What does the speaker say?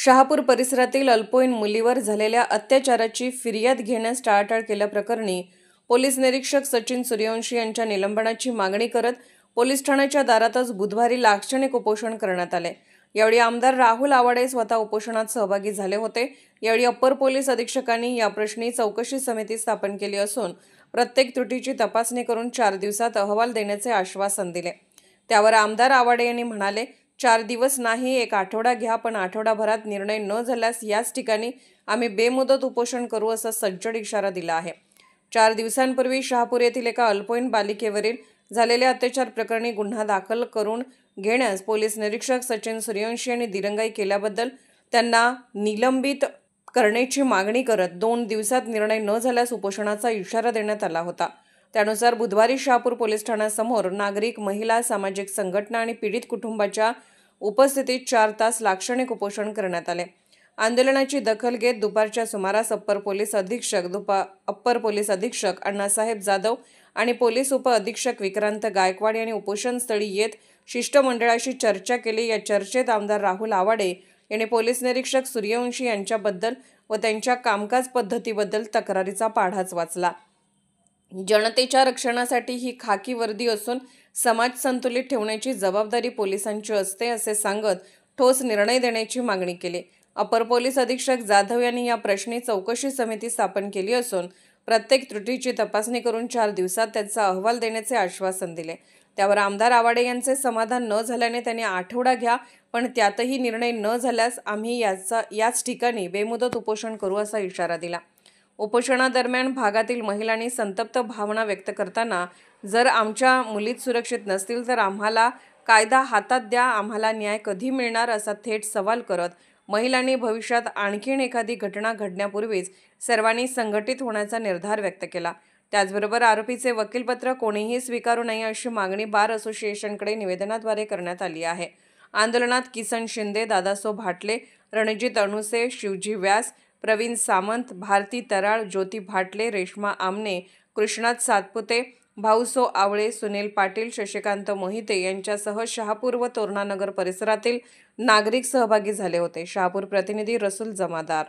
शहापूर परिसरातील अल्पवयीन मुलीवर झालेल्या अत्याचाराची फिर्याद घेण्यास टाळाटाळ केल्याप्रकरणी पोलीस निरीक्षक सचिन सूर्यवंशी यांच्या निलंबनाची मागणी करत पोलीस ठाण्याच्या दारातच बुधवारी लाक्षणिक उपोषण करण्यात आले। यावेळी आमदार राहुल आवाडे स्वतः उपोषणात सहभागी झाले होते। यावेळी अप्पर पोलीस अधीक्षकांनी या प्रश्नी चौकशी समिती स्थापन केली असून प्रत्येक त्रुटीची तपासणी करून 4 दिवसात अहवाल देण्याचे आश्वासन दिले। त्यावर आमदार आवाडे यांनी म्हणाले, 4 दिवस नाही, 1 आठवडा घ्या, पण आठवडाभरात निर्णय न झाल्यास याच ठिकाणी आम्ही बेमुदत उपोषण करू असा सज्जड इशारा दिला आहे। 4 दिवसांपूर्वी शहापूर येथील एका अल्पवयीन बालिकेवरील झालेल्या अत्याचार प्रकरणी गुन्हा दाखल करून घेण्यास पोलीस निरीक्षक सचिन सूर्यवंशी यांनी दिरंगाई केल्याबद्दल त्यांना निलंबित करण्याची मागणी करत 2 दिवसात निर्णय न झाल्यास उपोषणाचा इशारा देण्यात आला होता। त्यानुसार बुधवारी शहापूर पोलीस ठाण्यासमोर नागरिक, महिला, सामाजिक संघटना आणि पीडित कुटुंबाच्या उपस्थितीत 4 तास लाक्षणिक उपोषण करण्यात आले। आंदोलनाची दखल घेत दुपारच्या सुमारास अप्पर पोलीस अधीक्षक अण्णासाहेब जाधव आणि पोलीस उप अधीक्षक विक्रांत गायकवाड यांनी उपोषणस्थळी येत शिष्टमंडळाशी चर्चा केली। या चर्चेत आमदार राहुल आवाडे यांनी पोलीस निरीक्षक सूर्यवंशी यांच्याबद्दल व त्यांच्या कामकाज पद्धतीबद्दल तक्रारीचा पाढाच वाचला। जनतेच्या रक्षणासाठी ही खाकी वर्दी असून समाज संतुलित ठेवण्याची जबाबदारी पोलिसांची असते असे सांगत ठोस निर्णय देण्याची मागणी केली। अपर पोलीस अधीक्षक जाधव यांनी या प्रश्नी चौकशी समिती स्थापन केली असून प्रत्येक त्रुटीची तपासणी करून 4 दिवसात त्याचा अहवाल देण्याचे आश्वासन दिले। त्यावर आमदार आवाडे यांचे समाधान न झाल्याने त्यांनी आठवडा घ्या, पण त्यातही निर्णय न झाल्यास आम्ही याच ठिकाणी बेमुदत उपोषण करू असा इशारा दिला। उपोषणादरम्यान भागातील महिलांनी संतप्त भावना व्यक्त करताना, जर आमच्या मुलीत सुरक्षित नसतील तर आम्हाला कायदा हातात द्या, आम्हाला न्याय कधी मिळणार असा थेट सवाल करत महिलांनी भविष्यात आणखीन एखादी घटना घडण्यापूर्वीच सर्वांनी संघटित होण्याचा निर्धार व्यक्त केला। त्याचबरोबर आरोपीचे वकीलपत्र कोणीही स्वीकारू नये अशी मागणी बार असोसिएशनकडे निवेदनाद्वारे करण्यात आली आहे। आंदोलनात किसन शिंदे, दादासो भाटले, रणजित अणुसे, शिवजी व्यास, प्रवीण सामंत, भारती तराळ, ज्योती भाटले, रेश्मा आमने, कृष्णात सातपुते, भाऊसो आवळे, सुनील पाटील, शशिकांत मोहिते यांच्यासह शहापूर व तोरणानगर परिसरातील नागरिक सहभागी झाले होते। शहापूर प्रतिनिधी रसूल जमादार।